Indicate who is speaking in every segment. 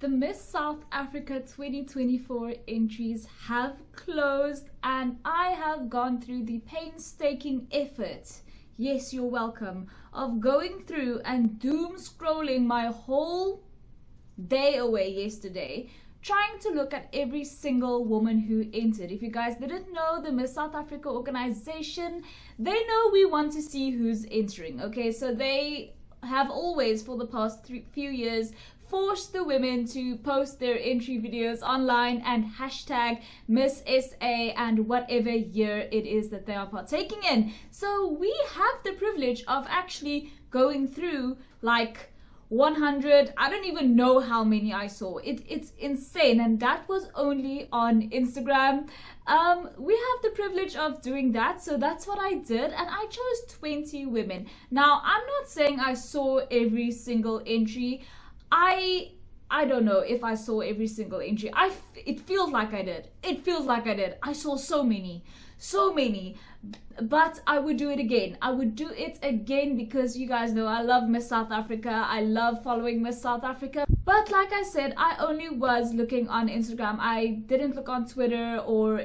Speaker 1: The Miss South Africa 2024 entries have closed and I have gone through the painstaking effort, yes, you're welcome, of going through and doom scrolling my whole day away yesterday, trying to look at every single woman who entered. If you guys didn't know, the Miss South Africa organization, they know we want to see who's entering, okay? So they have always, for the past few years, forced the women to post their entry videos online and hashtag Miss SA and whatever year it is that they are partaking in. So we have the privilege of actually going through like 100, I don't even know how many I saw. It's insane, and that was only on Instagram. We have the privilege of doing that, so that's what I did, and I chose 20 women. Now, I'm not saying I saw every single entry. I don't know if I saw every single entry. It feels like I did. I saw so many, but I would do it again. I would do it again because you guys know I love Miss South Africa. I love following Miss South Africa. But like I said, I only was looking on Instagram. I didn't look on Twitter or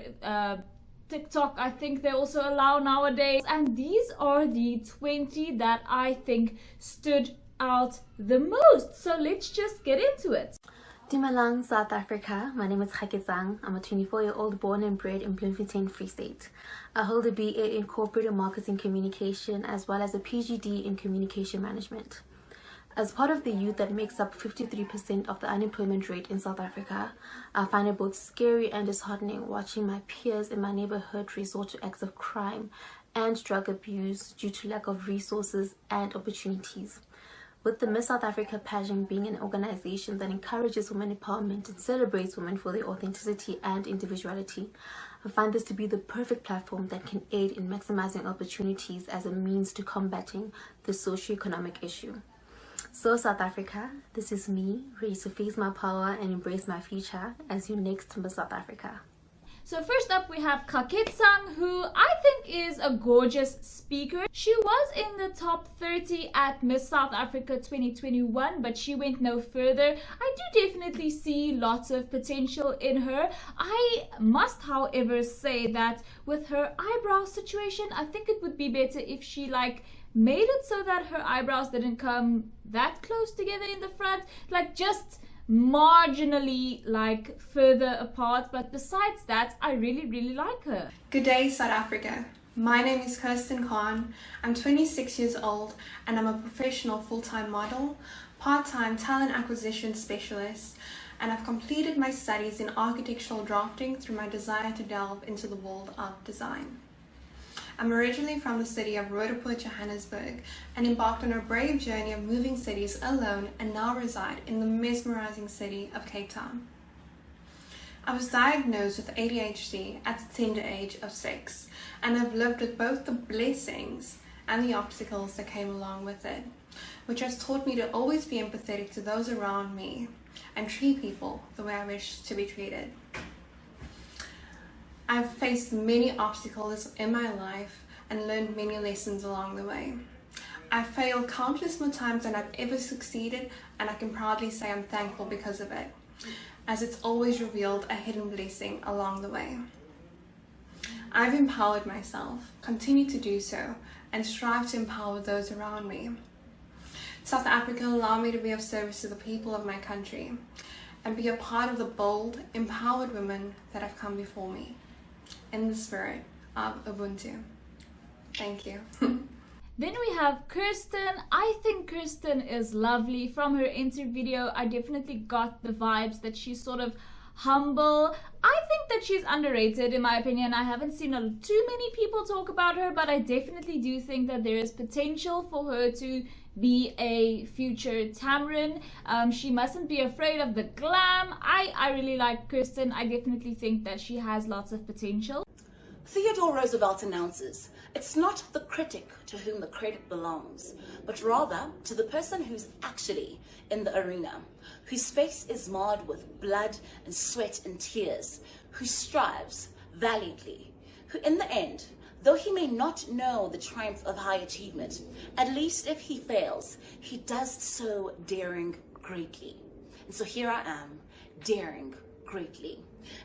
Speaker 1: TikTok. I think they also allow nowadays. And these are the 20 that I think stood out the most. So let's just get into it.
Speaker 2: Dumelang, South Africa. My name is Kgaketsang. I'm a 24-year-old born and bred in Bloemfontein, Free State. I hold a BA in Corporate and Marketing Communication as well as a PGD in Communication Management. As part of the youth that makes up 53% of the unemployment rate in South Africa, I find it both scary and disheartening watching my peers in my neighborhood resort to acts of crime and drug abuse due to lack of resources and opportunities. With the Miss South Africa pageant being an organization that encourages women empowerment and celebrates women for their authenticity and individuality, I find this to be the perfect platform that can aid in maximizing opportunities as a means to combating the socio-economic issue. So South Africa, this is me, ready to face my power and embrace my future as your next Miss South Africa.
Speaker 1: So first up we have Kgaketsang, who I think is a gorgeous speaker. She was in the top 30 at Miss South Africa 2021, but she went no further. I do definitely see lots of potential in her. I must, however, say that with her eyebrow situation, I think it would be better if she made it so that her eyebrows didn't come that close together in the front, just marginally further apart. But besides that, I really like her.
Speaker 3: Good day, South Africa. My name is Kirsten Khan. I'm 26 years old and I'm a professional full-time model, part-time talent acquisition specialist, and I've completed my studies in architectural drafting through my desire to delve into the world of design. I'm originally from the city of Roodepoort, Johannesburg, and embarked on a brave journey of moving cities alone and now reside in the mesmerizing city of Cape Town. I was diagnosed with ADHD at the tender age of 6, and I've lived with both the blessings and the obstacles that came along with it, which has taught me to always be empathetic to those around me and treat people the way I wish to be treated. I've faced many obstacles in my life and learned many lessons along the way. I've failed countless more times than I've ever succeeded, and I can proudly say I'm thankful because of it, as it's always revealed a hidden blessing along the way. I've empowered myself, continue to do so, and strive to empower those around me. South Africa allowed me to be of service to the people of my country and be a part of the bold, empowered women that have come before me. In the spirit of Ubuntu. Thank you.
Speaker 1: Then we have Kirsten. I think Kirsten is lovely. From her interview video, I definitely got the vibes that she's sort of humble. I think that she's underrated in my opinion. I haven't seen too many people talk about her, but I definitely do think that there is potential for her to be a future Tamarin. She mustn't be afraid of the glam. I really like Kirsten. I definitely think that she has lots of potential.
Speaker 4: Theodore Roosevelt announces, it's not the critic to whom the credit belongs, but rather to the person who's actually in the arena, whose face is marred with blood and sweat and tears, who strives valiantly, who in the end, though he may not know the triumph of high achievement, at least if he fails, he does so daring greatly. And so here I am, daring greatly.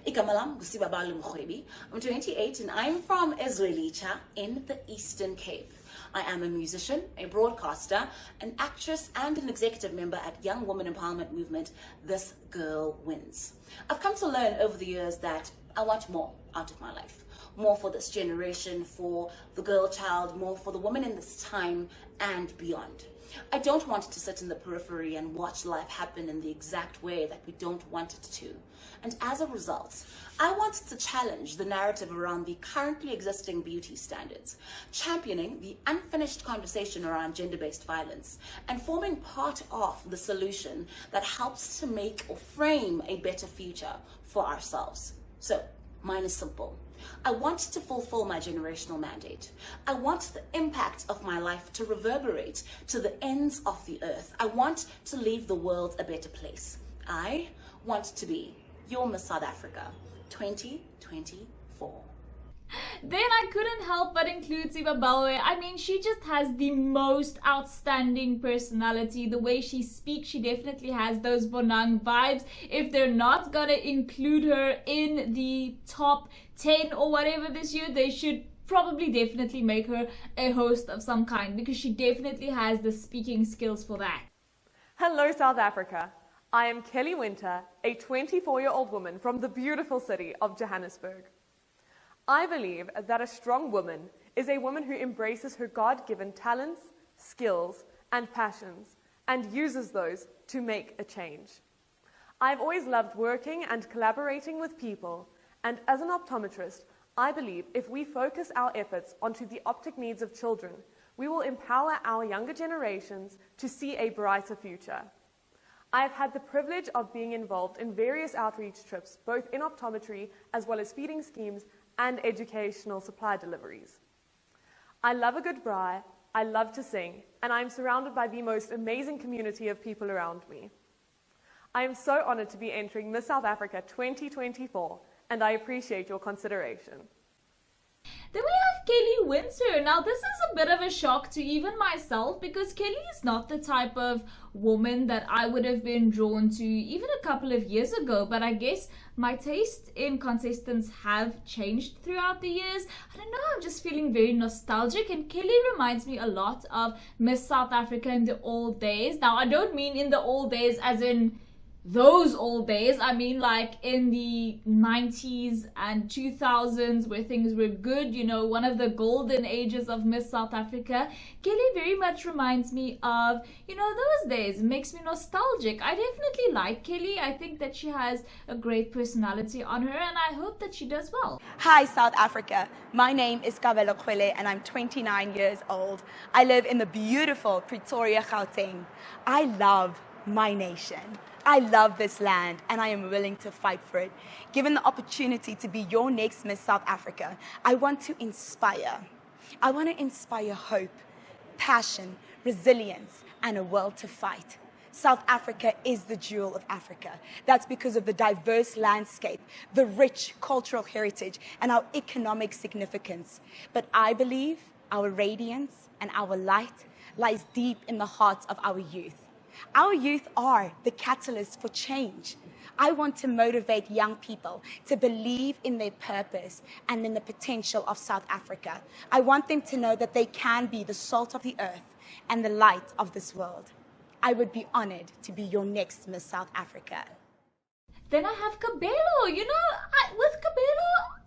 Speaker 4: Igama lam Sibabalwe Mrwebi. I'm 28 and I'm from Ezwelicha in the Eastern Cape. I am a musician, a broadcaster, an actress, and an executive member at Young Woman Empowerment Movement, This Girl Wins. I've come to learn over the years that I want more out of my life. More for this generation, for the girl child, more for the woman in this time and beyond. I don't want to sit in the periphery and watch life happen in the exact way that we don't want it to. And as a result, I want to challenge the narrative around the currently existing beauty standards, championing the unfinished conversation around gender-based violence, and forming part of the solution that helps to make or frame a better future for ourselves. So, mine is simple. I want to fulfill my generational mandate. I want the impact of my life to reverberate to the ends of the earth. I want to leave the world a better place. I want to be your Miss South Africa 2024.
Speaker 1: Then I couldn't help but include Sibabalwe. I mean, she just has the most outstanding personality. The way she speaks, she definitely has those Bonang vibes. If they're not gonna include her in the top 10 or whatever this year, they should probably definitely make her a host of some kind, because she definitely has the speaking skills for that.
Speaker 5: Hello, South Africa. I am Kelly Winter, a 24-year-old woman from the beautiful city of Johannesburg. I believe that a strong woman is a woman who embraces her God-given talents, skills, and passions, and uses those to make a change. I've always loved working and collaborating with people, and as an optometrist, I believe if we focus our efforts onto the optic needs of children, we will empower our younger generations to see a brighter future. I have had the privilege of being involved in various outreach trips, both in optometry as well as feeding schemes and educational supply deliveries. I love a good braai, I love to sing, and I am surrounded by the most amazing community of people around me. I am so honored to be entering Miss South Africa 2024, and I appreciate your consideration.
Speaker 1: Then we have Kelly Winter. Now this is a bit of a shock to even myself, because Kelly is not the type of woman that I would have been drawn to even a couple of years ago, but I guess my taste in contestants have changed throughout the years. I don't know, I'm just feeling very nostalgic, and Kelly reminds me a lot of Miss South Africa in the old days. Now I don't mean in the old days as in those old days, I mean like in the 90s and 2000s where things were good, you know, one of the golden ages of Miss South Africa. Kelly very much reminds me of, you know, those days. It makes me nostalgic. I definitely like Kelly. I think that she has a great personality on her, and I hope that she does well.
Speaker 6: Hi South Africa, my name is Kabelo Kgoele and I'm 29 years old. I live in the beautiful Pretoria, Gauteng. I love my nation. I love this land and I am willing to fight for it. Given the opportunity to be your next Miss South Africa, I want to inspire. I want to inspire hope, passion, resilience, and a will to fight. South Africa is the jewel of Africa. That's because of the diverse landscape, the rich cultural heritage, and our economic significance. But I believe our radiance and our light lies deep in the hearts of our youth. Our youth are the catalyst for change. I want to motivate young people to believe in their purpose and in the potential of South Africa. I want them to know that they can be the salt of the earth and the light of this world. I would be honored to be your next Miss South Africa.
Speaker 1: Then I have Kabelo. You know, with Kabelo,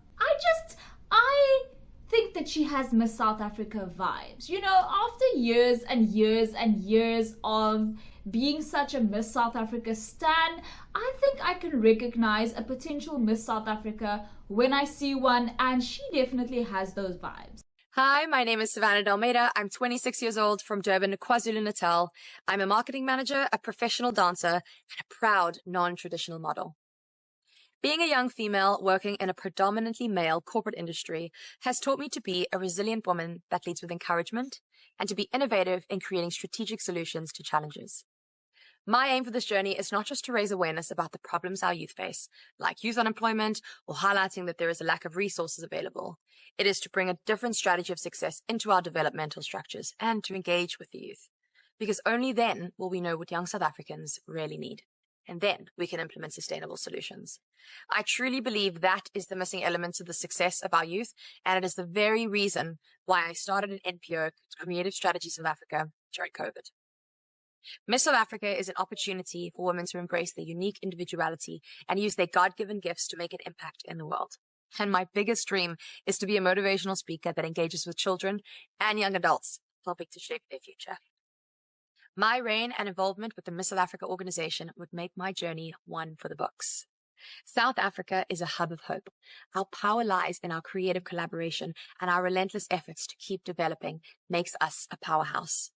Speaker 1: I think that she has Miss South Africa vibes. You know, after years and years and years of being such a Miss South Africa stan, I think I can recognize a potential Miss South Africa when I see one, and she definitely has those vibes.
Speaker 7: Hi, my name is Savannah Almeida. I'm 26 years old from Durban, KwaZulu-Natal. I'm a marketing manager, a professional dancer, and a proud non-traditional model. Being a young female working in a predominantly male corporate industry has taught me to be a resilient woman that leads with encouragement and to be innovative in creating strategic solutions to challenges. My aim for this journey is not just to raise awareness about the problems our youth face, like youth unemployment or highlighting that there is a lack of resources available. It is to bring a different strategy of success into our developmental structures and to engage with the youth, because only then will we know what young South Africans really need. and then we can implement sustainable solutions. I truly believe that is the missing element to the success of our youth, and it is the very reason why I started an NPO, Creative Strategy South Africa, during COVID. Miss South Africa is an opportunity for women to embrace their unique individuality and use their God-given gifts to make an impact in the world. And my biggest dream is to be a motivational speaker that engages with children and young adults, helping to shape their future. My reign and involvement with the Miss South Africa organization would make my journey one for the books. South Africa is a hub of hope. Our power lies in our creative collaboration, and our relentless efforts to keep developing makes us a powerhouse.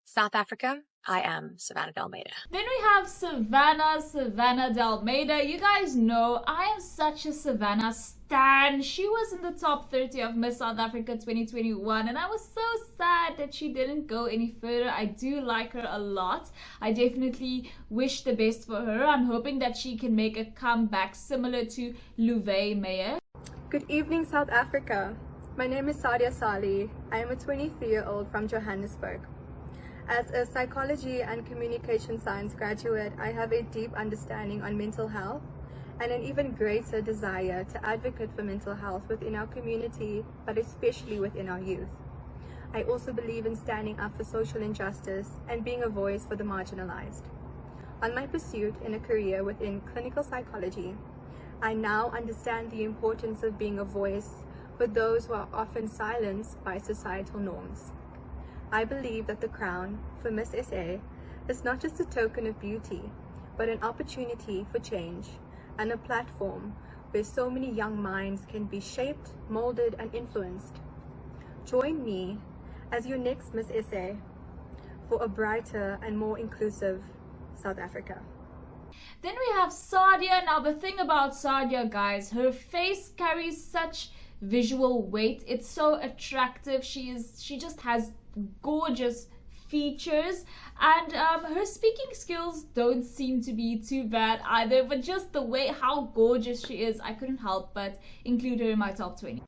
Speaker 7: South Africa, I am Savannah Almeida.
Speaker 1: Then we have Savannah Almeida. You guys know I am such a Savannah stan. She was in the top 30 of Miss South Africa 2021, and I was so sad that she didn't go any further. I do like her a lot. I definitely wish the best for her. I'm hoping that she can make a comeback similar to Louvet Meyer.
Speaker 8: Good evening, South Africa. My name is Sadia Sallie. I am a 23-year-old from Johannesburg. As a psychology and communication science graduate, I have a deep understanding on mental health and an even greater desire to advocate for mental health within our community, but especially within our youth. I also believe in standing up for social injustice and being a voice for the marginalized. On my pursuit in a career within clinical psychology, I now understand the importance of being a voice for those who are often silenced by societal norms. I believe that the crown for Miss SA is not just a token of beauty, but an opportunity for change and a platform where so many young minds can be shaped, molded, and influenced. Join me as your next Miss SA for a brighter and more inclusive South Africa.
Speaker 1: Then we have Sadia. Now the thing about Sadia, guys, her face carries such visual weight. It's so attractive. She just has gorgeous features, and her speaking skills don't seem to be too bad either, but just the way how gorgeous she is, I couldn't help but include her in my top 20.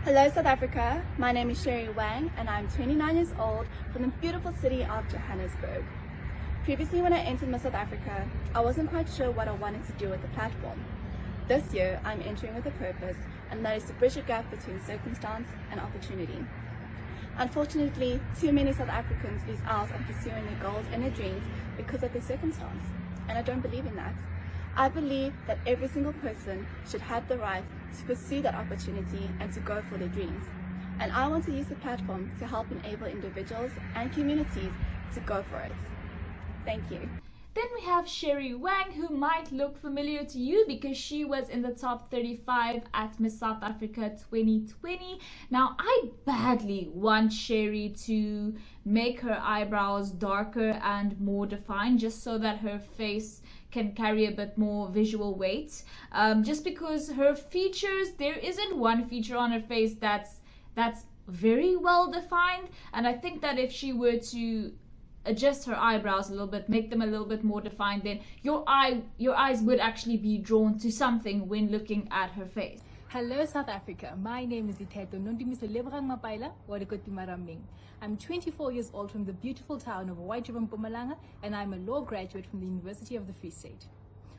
Speaker 9: Hello South Africa, my name is Wang and I'm 29 years old from the beautiful city of Johannesburg. Previously, when I entered Miss South Africa, I wasn't quite sure what I wanted to do with the platform. This year I'm entering with a purpose, and that is to bridge a gap between circumstance and opportunity. Unfortunately, too many South Africans lose out on pursuing their goals and their dreams because of their circumstance, and I don't believe in that. I believe that every single person should have the right to pursue that opportunity and to go for their dreams. And I want to use the platform to help enable individuals and communities to go for it. Thank you.
Speaker 1: Then we have Wang, who might look familiar to you because she was in the top 35 at Miss South Africa 2020. Now, I badly want Sherry to make her eyebrows darker and more defined, just so that her face can carry a bit more visual weight. Just because her features, there isn't one feature on her face that's very well defined, and I think that if she were to adjust her eyebrows a little bit, make them a little bit more defined, then your eyes would actually be drawn to something when looking at her face.
Speaker 10: Hello South Africa, my name is Ditheto Mapa. I'm 24 years old from the beautiful town of White River, Mpumalanga, and I'm a law graduate from the University of the Free State.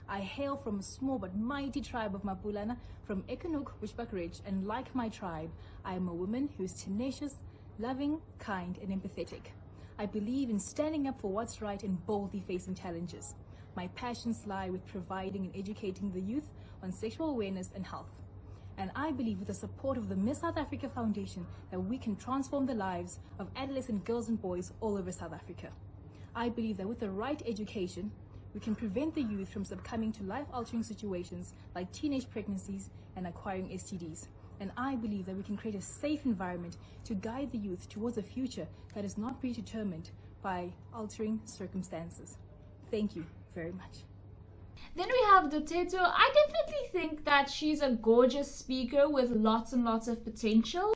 Speaker 10: I hail from a small but mighty tribe of Mapulana from Ekenhoek, Bushbuck Ridge, and like my tribe, I am a woman who is tenacious, loving, kind, and empathetic. I believe in standing up for what's right and boldly facing challenges. My passions lie with providing and educating the youth on sexual awareness and health. And I believe with the support of the Miss South Africa Foundation that we can transform the lives of adolescent girls and boys all over South Africa. I believe that with the right education, we can prevent the youth from succumbing to life-altering situations like teenage pregnancies and acquiring STDs. And I believe that we can create a safe environment to guide the youth towards a future that is not predetermined by altering circumstances. Thank you very much.
Speaker 1: Then we have Ditheto. I definitely think that she's a gorgeous speaker with lots and lots of potential.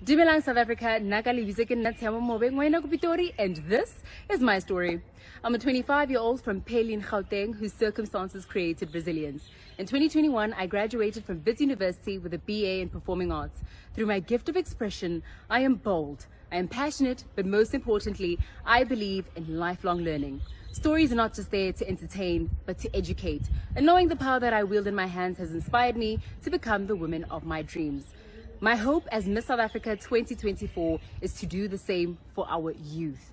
Speaker 11: Dumelang South Africa, Tshia Momobe, and this is my story. I'm a 25-year-old from Belinde, Gauteng, whose circumstances created resilience. In 2021, I graduated from Wits University with a BA in Performing Arts. Through my gift of expression, I am bold, I am passionate, but most importantly, I believe in lifelong learning. Stories are not just there to entertain, but to educate. And knowing the power that I wield in my hands has inspired me to become the woman of my dreams. My hope as Miss South Africa 2024 is to do the same for our youth.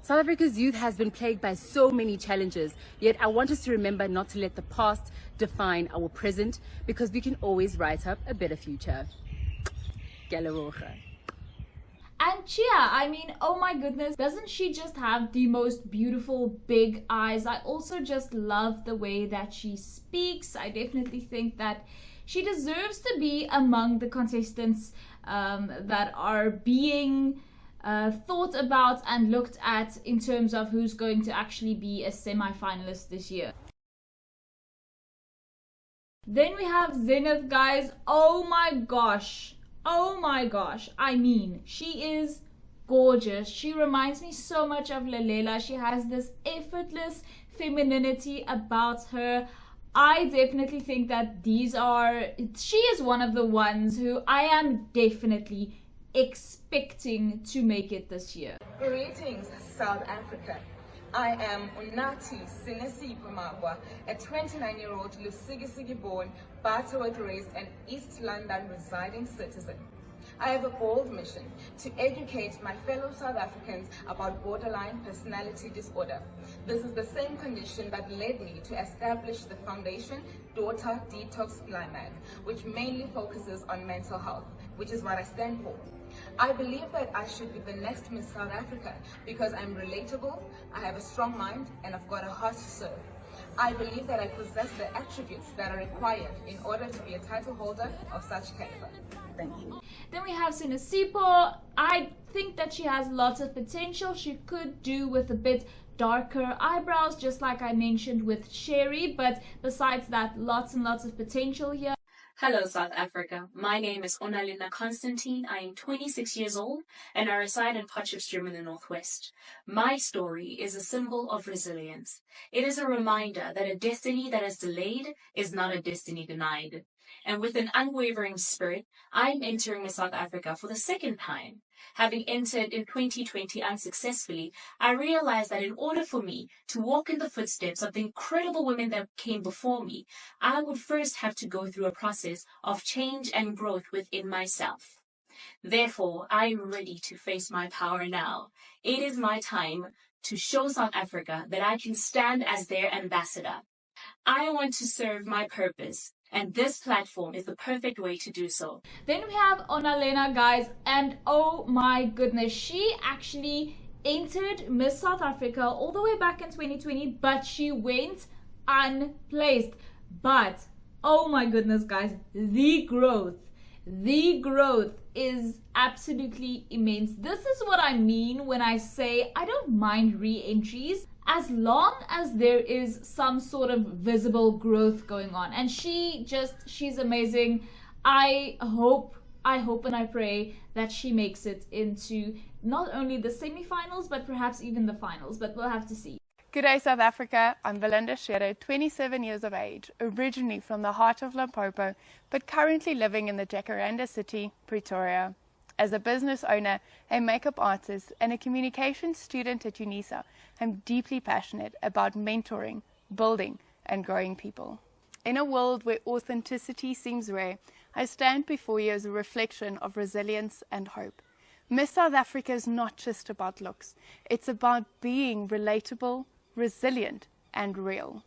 Speaker 11: South Africa's youth has been plagued by so many challenges, yet I want us to remember not to let the past define our present, because we can always write up a better future.
Speaker 1: And Tshia, I mean, oh my goodness, doesn't she just have the most beautiful big eyes? I also just love the way that she speaks. I definitely think that she deserves to be among the contestants that are being thought about and looked at in terms of who's going to actually be a semi-finalist this year. Then we have Zenith, guys. Oh my gosh. Oh my gosh, I mean, she is gorgeous. She reminds me so much of Lelela. She has this effortless femininity about her. I definitely think that she is one of the ones who I am definitely expecting to make it this year.
Speaker 12: Greetings, South Africa. I am Sinesipho Magwa, a 29-year-old Lusigi-born, Butterworth-raised and East London residing citizen. I have a bold mission to educate my fellow South Africans about borderline personality disorder. This is the same condition that led me to establish the foundation Daughter Detox Blind, which mainly focuses on mental health, which is what I stand for. I believe that I should be the next Miss South Africa because I'm relatable, I have a strong mind, and I've got a heart to serve. I believe that I possess the attributes that are required in order to be a title holder of such caliber. Thank you.
Speaker 1: Then we have Sinesipho. I think that she has lots of potential. She could do with a bit darker eyebrows, just like I mentioned with Sherry, but besides that, lots and lots of potential here.
Speaker 13: Hello, South Africa. My name is Onalenna Constantin. I am 26 years old and I reside in Potchefstroom in the Northwest. My story is a symbol of resilience. It is a reminder that a destiny that is delayed is not a destiny denied. And with an unwavering spirit, I am entering Miss South Africa for the second time. Having entered in 2020 unsuccessfully, I realized that in order for me to walk in the footsteps of the incredible women that came before me, I would first have to go through a process of change and growth within myself. Therefore, I am ready to face my power now. It is my time to show South Africa that I can stand as their ambassador. I want to serve my purpose, and this platform is the perfect way to do so.
Speaker 1: Then we have Onalenna, guys, and oh my goodness, she actually entered Miss South Africa all the way back in 2020, but she went unplaced. But oh my goodness, guys, the growth is absolutely immense. This is what I mean when I say I don't mind re-entries, as long as there is some sort of visible growth going on. And she's amazing. I hope and I pray that she makes it into not only the semi-finals, but perhaps even the finals, but we'll have to see.
Speaker 14: Good day, South Africa. I'm Belinde, 27 years of age, originally from the heart of Limpopo, but currently living in the Jacaranda city, Pretoria. As a business owner, a makeup artist, and a communications student at UNISA, I'm deeply passionate about mentoring, building, and growing people. In a world where authenticity seems rare, I stand before you as a reflection of resilience and hope. Miss South Africa is not just about looks. It's about being relatable, resilient, and real.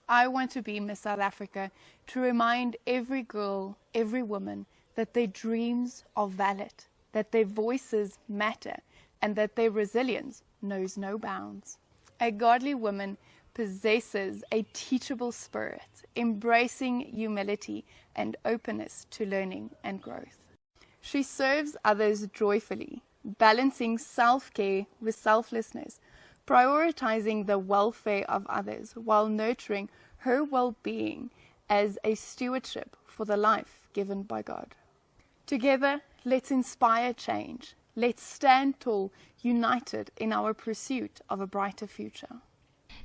Speaker 14: I want to be Miss South Africa to remind every girl, every woman, that their dreams are valid, that their voices matter, and that their resilience knows no bounds. A godly woman possesses a teachable spirit, embracing humility and openness to learning and growth. She serves others joyfully, balancing self-care with selflessness, prioritizing the welfare of others while nurturing her well-being as a stewardship for the life given by God. Together, let's inspire change. Let's stand tall, united in our pursuit of a brighter future.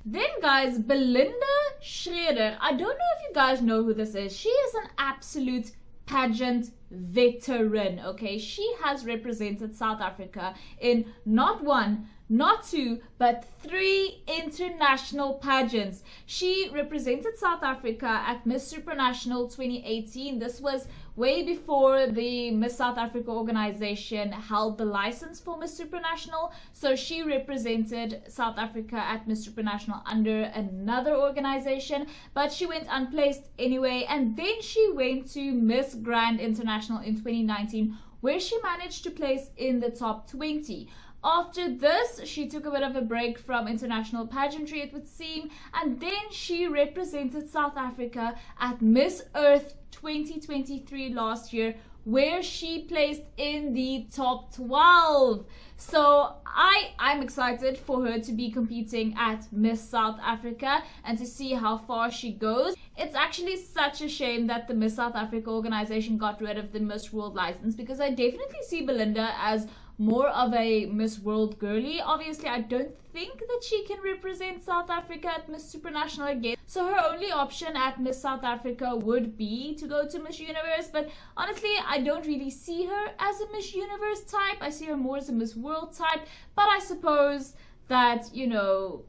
Speaker 1: Then, guys, Belinde Schreuder. I don't know if you guys know who this is. She is an absolute pageant veteran, okay? She has represented South Africa in not one, not two, but 3 international pageants. She represented South Africa at Miss Supranational 2018. This was way before the Miss South Africa organization held the license for Miss Supranational. So she represented South Africa at Miss Supranational under another organization, but she went unplaced anyway. And then she went to Miss Grand International in 2019, where she managed to place in the top 20. After this, she took a bit of a break from international pageantry, it would seem, and then she represented South Africa at Miss Earth 2023 last year, where she placed in the top 12. So I'm excited for her to be competing at Miss South Africa and to see how far she goes. It's actually such a shame that the Miss South Africa organization got rid of the Miss World license, because I definitely see Belinde as more of a Miss World girly. Obviously, I don't think that she can represent South Africa at Miss Supranational again. So her only option at Miss South Africa would be to go to Miss Universe. But honestly, I don't really see her as a Miss Universe type. I see her more as a Miss World type. But I suppose that, you know,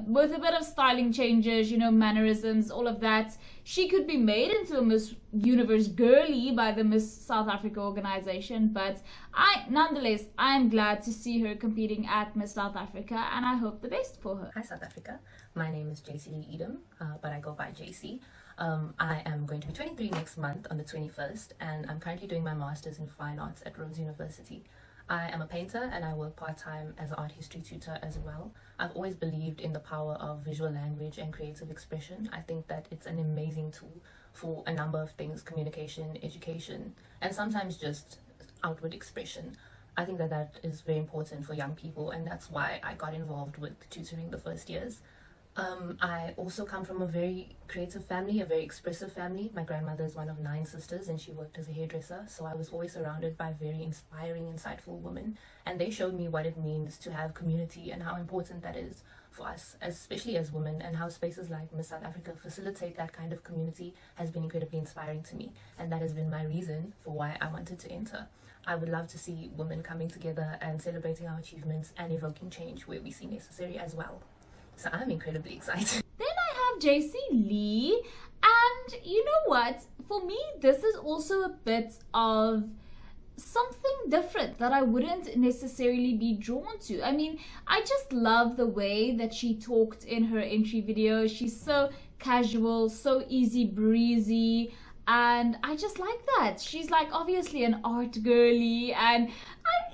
Speaker 1: with a bit of styling changes, you know, mannerisms, all of that, she could be made into a Miss Universe girly by the Miss South Africa organization. But nonetheless, I'm glad to see her competing at Miss South Africa, and I hope the best for her.
Speaker 15: Hi South Africa, my name is JC Edom, but I go by JC. I am going to be 23 next month on the 21st, and I'm currently doing my Masters in Fine Arts at Rhodes University. I am a painter and I work part-time as an art history tutor as well. I've always believed in the power of visual language and creative expression. I think that it's an amazing tool for a number of things: communication, education, and sometimes just outward expression. I think that that is very important for young people, and that's why I got involved with tutoring the first years. I also come from a very creative family, a very expressive family. My grandmother is one of 9 sisters and she worked as a hairdresser, so I was always surrounded by very inspiring, insightful women, and they showed me what it means to have community and how important that is for us, especially as women, and how spaces like Miss South Africa facilitate that kind of community has been incredibly inspiring to me, and that has been my reason for why I wanted to enter. I would love to see women coming together and celebrating our achievements and evoking change where we see necessary as well. So I'm incredibly excited.
Speaker 1: Then I have JC Lee, and you know what? For me, this is also a bit of something different that I wouldn't necessarily be drawn to. I mean, I just love the way that she talked in her entry video. She's so casual, so easy breezy, and I just like that. She's like obviously an art girly, and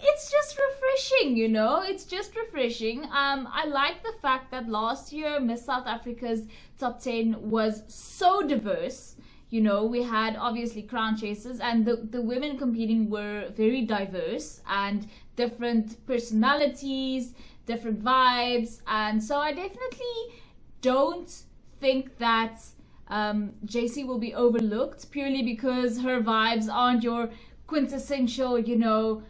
Speaker 1: it's just refreshing, you know, it's just refreshing. I like the fact that last year Miss South Africa's top 10 was so diverse. You know, we had obviously crown chasers, and the women competing were very diverse and different personalities, different vibes, and so I definitely don't think that JC will be overlooked purely because her vibes aren't your quintessential, you know,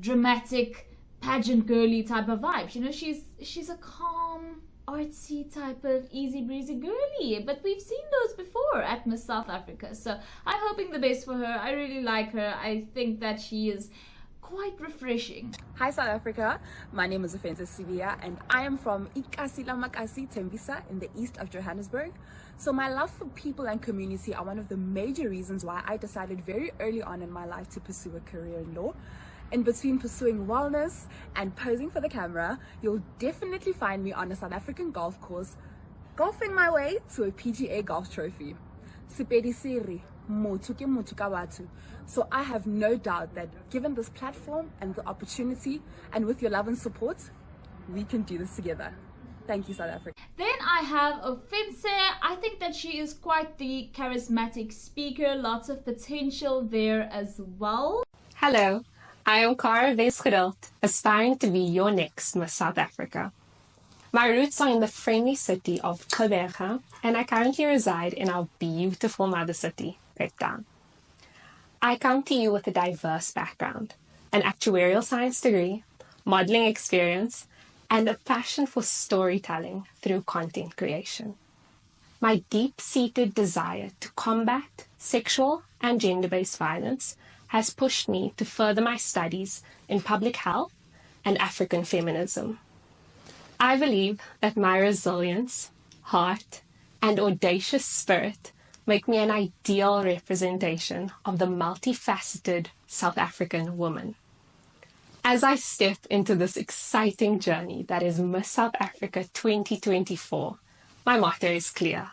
Speaker 1: dramatic pageant girly type of vibes. You know, she's a calm, artsy type of easy breezy girly, but we've seen those before at Miss South Africa, so I'm hoping the best for her. I really like her. I think that she is quite refreshing.
Speaker 16: Hi South Africa, my name is Offensive Sibia and I am from Ikasi Tembisa in the east of Johannesburg. So my love for people and community are one of the major reasons why I decided very early on in my life to pursue a career in law. In between pursuing wellness and posing for the camera, you'll definitely find me on a South African golf course, golfing my way to a PGA golf trophy. So I have no doubt that given this platform and the opportunity, and with your love and support, we can do this together. Thank you, South Africa.
Speaker 1: Then I have Offense. I think that she is quite the charismatic speaker, lots of potential there as well.
Speaker 17: Hello, I am Cara Vesgeduld, aspiring to be your next Miss South Africa. My roots are in the friendly city of Joubert, and I currently reside in our beautiful mother city, Cape Town. I come to you with a diverse background, an actuarial science degree, modeling experience, and a passion for storytelling through content creation. my deep-seated desire to combat sexual and gender-based violence has pushed me to further my studies in public health and African feminism. I believe that my resilience, heart, and audacious spirit make me an ideal representation of the multifaceted South African woman. As I step into this exciting journey that is Miss South Africa 2024, my motto is clear: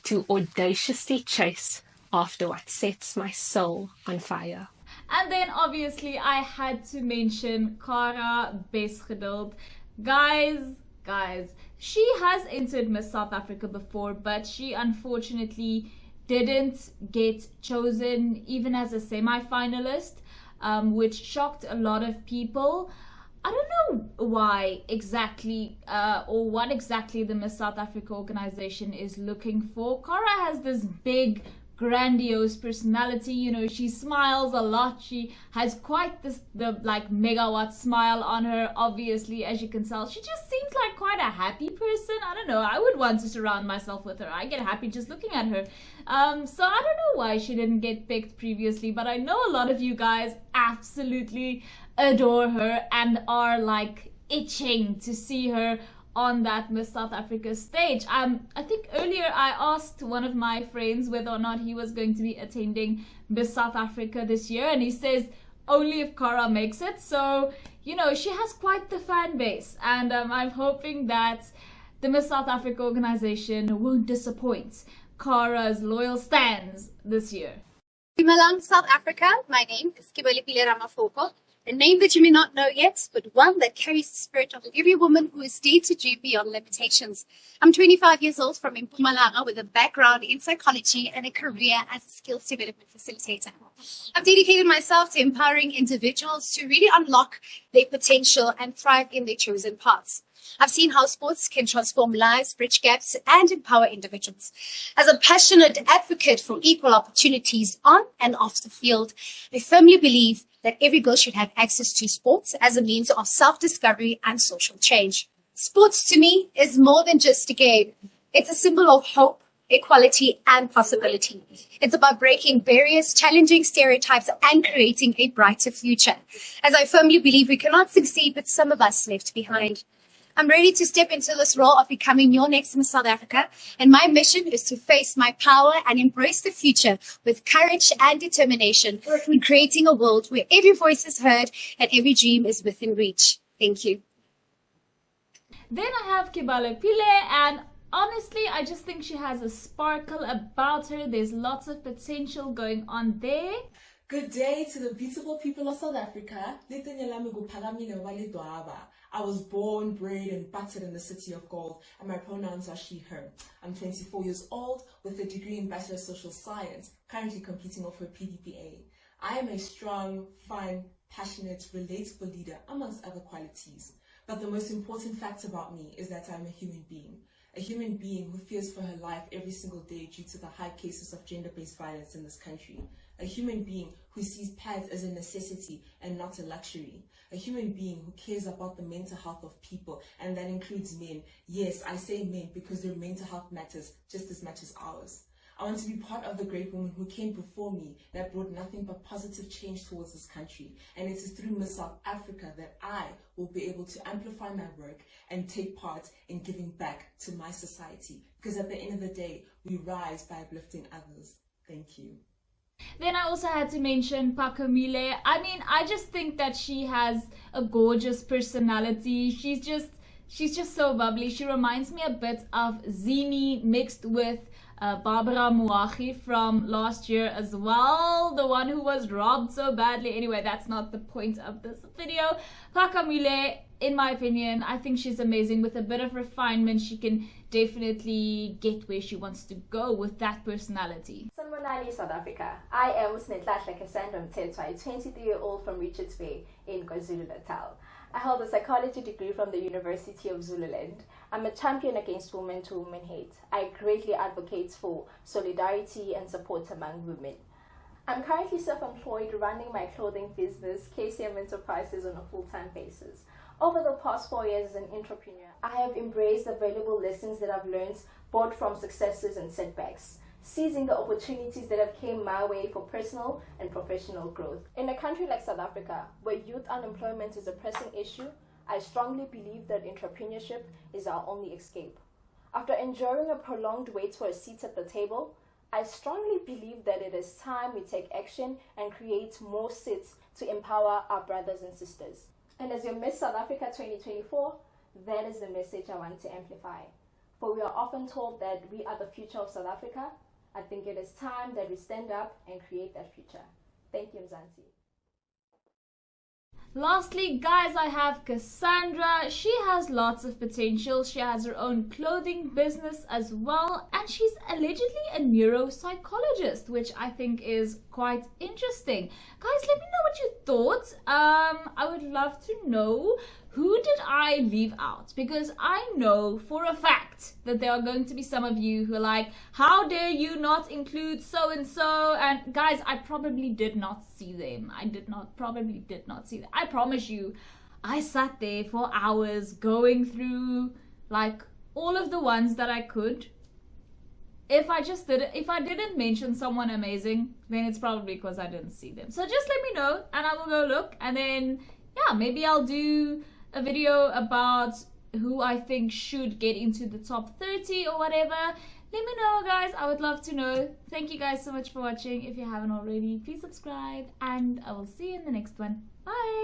Speaker 17: to audaciously chase after what sets my soul on fire.
Speaker 1: And then obviously I had to mention Kara Besgeduld. Guys, she has entered Miss South Africa before, but she unfortunately didn't get chosen even as a semi-finalist, which shocked a lot of people. I don't know why exactly or what exactly the Miss South Africa organization is looking for. Kara has this big, grandiose personality, you know, she smiles a lot, she has quite the like megawatt smile on her, obviously, as you can tell. She just seems like quite a happy person. I don't know, I would want to surround myself with her. I get happy just looking at her. So I don't know why she didn't get picked previously, but I know a lot of you guys absolutely adore her and are like itching to see her on that Miss South Africa stage. I think earlier I asked one of my friends whether or not he was going to be attending Miss South Africa this year, and he says only if Kara makes it. So, you know, she has quite the fan base, and I'm hoping that the Miss South Africa organization won't disappoint Kara's loyal stands this year.
Speaker 18: Mpumalanga, South Africa. My name is Sibabalwe, a name that you may not know yet, but one that carries the spirit of every woman who is dared to dream beyond limitations. I'm 25 years old from Mpumalanga with a background in psychology and a career as a skills development facilitator. I've dedicated myself to empowering individuals to really unlock their potential and thrive in their chosen paths. I've seen how sports can transform lives, bridge gaps, and empower individuals. As a passionate advocate for equal opportunities on and off the field, I firmly believe that every girl should have access to sports as a means of self-discovery and social change. Sports, to me, is more than just a game. It's a symbol of hope, equality, and possibility. It's about breaking barriers, challenging stereotypes, and creating a brighter future. As I firmly believe we cannot succeed with some of us left behind. I'm ready to step into this role of becoming your next Miss South Africa, and my mission is to face my power and embrace the future with courage and determination in creating a world where every voice is heard and every dream is within reach. Thank you.
Speaker 1: Then I have Kabelo Kgoele, and honestly, I just think she has a sparkle about her. There's lots of potential going on there.
Speaker 19: Good day to the beautiful people of South Africa. I was born, bred, and battered in the city of gold, and my pronouns are she, her. I'm 24 years old with a degree in Bachelor of Social Science, currently competing for PDPA. I am a strong, fun, passionate, relatable leader, amongst other qualities. But the most important fact about me is that I'm a human being who fears for her life every single day due to the high cases of gender-based violence in this country. A human being who sees pads as a necessity and not a luxury. A human being who cares about the mental health of people, and that includes men. Yes, I say men because their mental health matters just as much as ours. I want to be part of the great women who came before me that brought nothing but positive change towards this country. And it is through Miss South Africa that I will be able to amplify my work and take part in giving back to my society. Because at the end of the day, we rise by uplifting others. Thank you.
Speaker 1: Then I also had to mention Phakamile. I mean, I just think that she has a gorgeous personality. She's just so bubbly. She reminds me a bit of Zini mixed with Barbara Muachi from last year as well, the one who was robbed so badly. Anyway, that's not the point of this video. Phakamile, in my opinion, I think she's amazing. With a bit of refinement, she can definitely get where she wants to go with that personality.
Speaker 20: Sanibonani, South Africa. I am Natasha, a 23-year-old from Richards Bay in KwaZulu-Natal. I hold a psychology degree from the University of Zululand. I'm a champion against woman-to-woman hate. I greatly advocate for solidarity and support among women. I'm currently self-employed, running my clothing business, KCM Enterprises, on a full-time basis. Over the past 4 years as an entrepreneur, I have embraced the valuable lessons that I've learned both from successes and setbacks, seizing the opportunities that have came my way for personal and professional growth. In a country like South Africa, where youth unemployment is a pressing issue, I strongly believe that entrepreneurship is our only escape. After enduring a prolonged wait for a seat at the table, I strongly believe that it is time we take action and create more seats to empower our brothers and sisters. And as your Miss South Africa 2024, that is the message I want to amplify. For we are often told that we are the future of South Africa. I think it is time that we stand up and create that future. Thank you, Mzansi.
Speaker 1: Lastly, guys, I have Cassandra. She has lots of potential. She has her own clothing business as well, and she's allegedly a neuropsychologist, which I think is quite interesting. Guys, let me know what you thought. I would love to know, who did I leave out? Because I know for a fact that there are going to be some of you who are like, how dare you not include so-and-so? And guys, I probably did not see them. Probably did not see them. I promise you, I sat there for hours going through like all of the ones that I could. If I didn't mention someone amazing, then it's probably because I didn't see them. So just let me know and I will go look, and then yeah, maybe I'll do a video about who I think should get into the top 30 or whatever. Let me know, guys. I would love to know. Thank you guys so much for watching. If you haven't already, please subscribe, and I will see you in the next one. Bye.